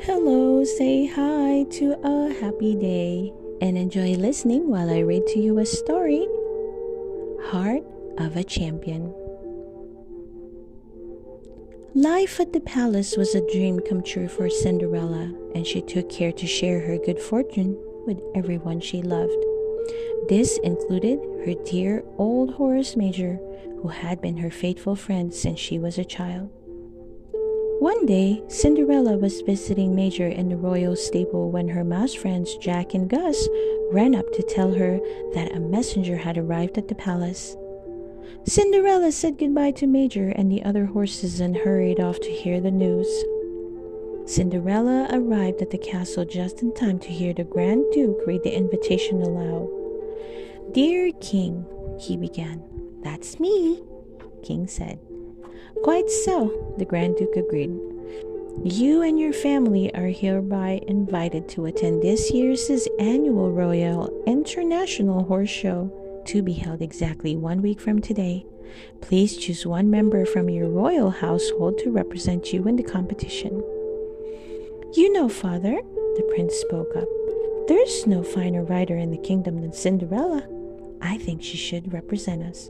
Hello, say hi to a happy day and enjoy listening while I read to you a story. Heart of a Champion. Life at the palace was a dream come true for Cinderella, and she took care to share her good fortune with everyone she loved. This included her dear old horse Major, who had been her faithful friend since she was a child. One day, Cinderella was visiting Major in the royal stable when her mouse friends Jack and Gus ran up to tell her that a messenger had arrived at the palace. Cinderella said goodbye to Major and the other horses and hurried off to hear the news. Cinderella arrived at the castle just in time to hear the Grand Duke read the invitation aloud. "Dear King," he began. "That's me," King said. "Quite so," the Grand Duke agreed. "You and your family are hereby invited to attend this year's annual Royal International Horse Show, to be held exactly 1 week from today. Please choose one member from your royal household to represent you in the competition." "You know, Father," the prince spoke up, "there's no finer rider in the kingdom than Cinderella. I think she should represent us."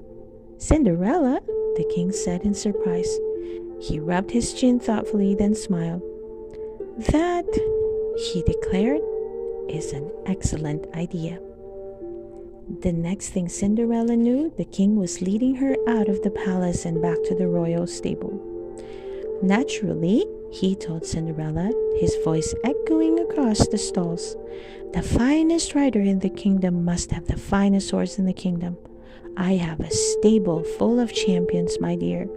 "Cinderella?" the king said in surprise. He rubbed his chin thoughtfully, then smiled. "That," he declared, "is an excellent idea." The next thing Cinderella knew, the king was leading her out of the palace and back to the royal stable. "Naturally," he told Cinderella, his voice echoing across the stalls, "the finest rider in the kingdom must have the finest horse in the kingdom. I have a stable full of champions, my dear.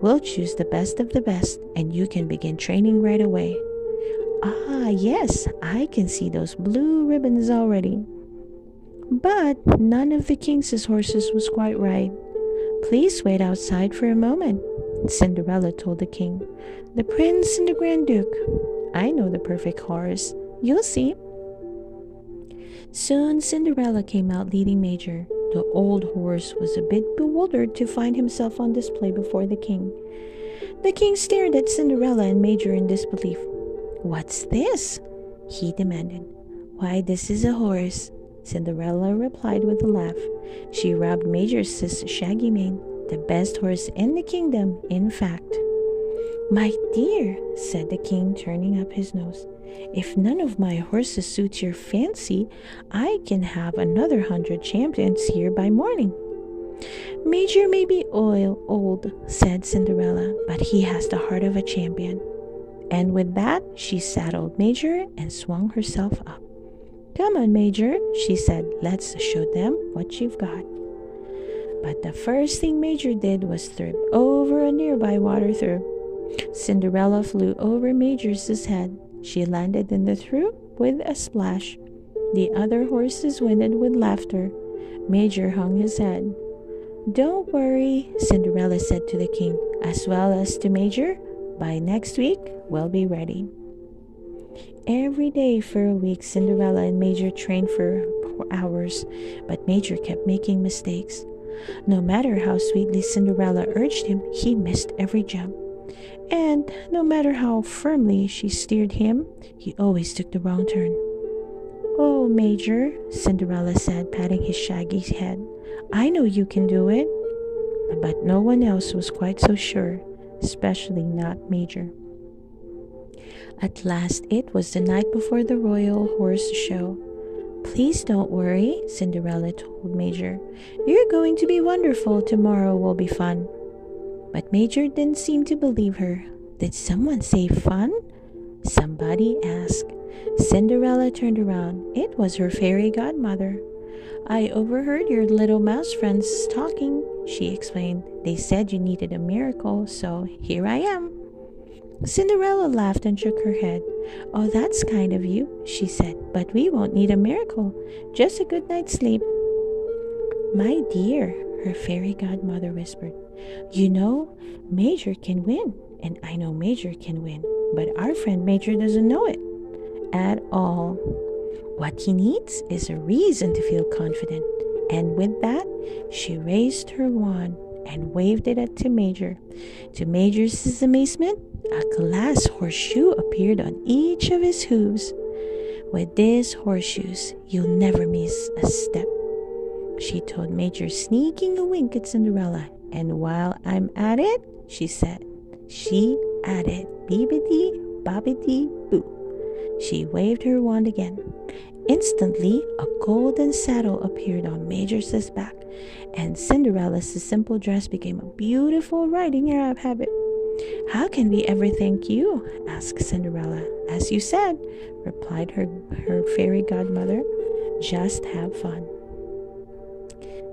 We'll choose the best of the best, and you can begin training right away." "Ah, yes, I can see those blue ribbons already." But none of the king's horses was quite right. "Please wait outside for a moment," Cinderella told the king. "The prince and the Grand Duke. I know the perfect horse. You'll see." Soon Cinderella came out leading Major. The old horse was a bit bewildered to find himself on display before the king. The king stared at Cinderella and Major in disbelief. "What's this?" he demanded. "Why, this is a horse," Cinderella replied with a laugh. She rubbed Major's shaggy mane. "The best horse in the kingdom, in fact." "My dear," said the king, turning up his nose, "if none of my horses suits your fancy, I can have another 100 champions here by morning." "Major may be old," said Cinderella, "but he has the heart of a champion." And with that, she saddled Major and swung herself up. "Come on, Major," she said, "let's show them what you've got." But the first thing Major did was trip over a nearby water trough. Cinderella flew over Major's head. She landed in the trough with a splash. The other horses whinnied with laughter. Major hung his head. "Don't worry," Cinderella said to the king, "as well as to Major. By next week, we'll be ready." Every day for a week, Cinderella and Major trained for hours, but Major kept making mistakes. No matter how sweetly Cinderella urged him, he missed every jump. And no matter how firmly she steered him, he always took the wrong turn. "Oh, Major," Cinderella said, patting his shaggy head, "I know you can do it." But no one else was quite so sure, especially not Major. At last, it was the night before the royal horse show. "Please don't worry," Cinderella told Major. "You're going to be wonderful. Tomorrow will be fun." But Major didn't seem to believe her. "Did someone say fun?" somebody asked. Cinderella turned around. It was her fairy godmother. "I overheard your little mouse friends talking," she explained. "They said you needed a miracle, so here I am." Cinderella laughed and shook her head. "Oh, that's kind of you," she said, "but we won't need a miracle, just a good night's sleep." "My dear," her fairy godmother whispered, "you know, Major can win, and I know Major can win, but our friend Major doesn't know it at all. What he needs is a reason to feel confident." And with that, she raised her wand and waved it at to Major. To Major's amazement, A glass horseshoe appeared on each of his hooves. With these horseshoes, you'll never miss a step, she told Major, sneaking a wink at Cinderella. And while I'm at it, she said, she added, beebity, bobbity, boo. She waved her wand again. Instantly, a golden saddle appeared on Major's back, and Cinderella's simple dress became a beautiful riding habit. How can we ever thank you? Asked Cinderella. As you said, replied her fairy godmother, just have fun.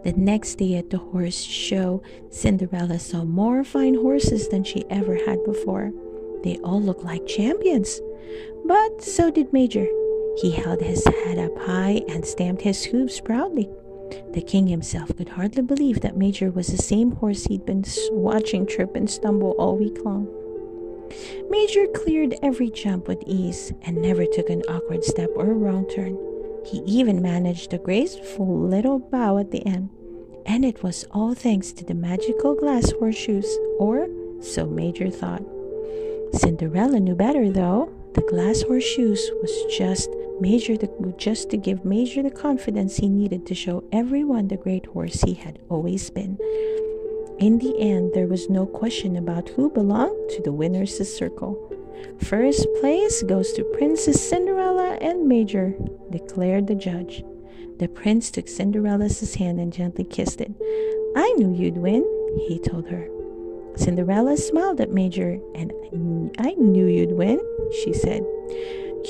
The next day at the horse show, Cinderella saw more fine horses than she ever had before. They all looked like champions. But so did Major. He held his head up high and stamped his hooves proudly. The king himself could hardly believe that Major was the same horse he'd been watching trip and stumble all week long. Major cleared every jump with ease and never took an awkward step or a wrong turn. He even managed a graceful little bow at the end. And it was all thanks to the magical glass horseshoes, or so Major thought. Cinderella knew better, though. The glass horseshoes was just to give Major the confidence he needed to show everyone the great horse he had always been. In the end, there was no question about who belonged to the winner's circle. First place goes to Princess Cinderella and Major, declared the judge. The prince took Cinderella's hand and gently kissed it. I knew you'd win, he told her. Cinderella smiled at Major, and I knew you'd win, she said.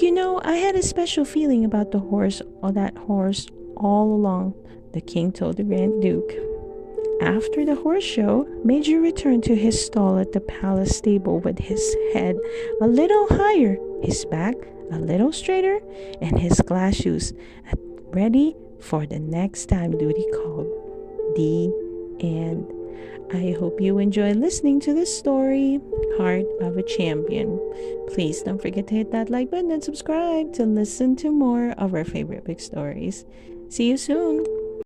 You know, I had a special feeling about that horse all along, the king told the Grand Duke. After the horse show, Major returned to his stall at the palace stable with his head a little higher, his back a little straighter, and his glass shoes ready for the next time duty called. The end. I hope you enjoy listening to this story, Heart of a Champion. Please don't forget to hit that like button and subscribe to listen to more of our favorite big stories. See you soon.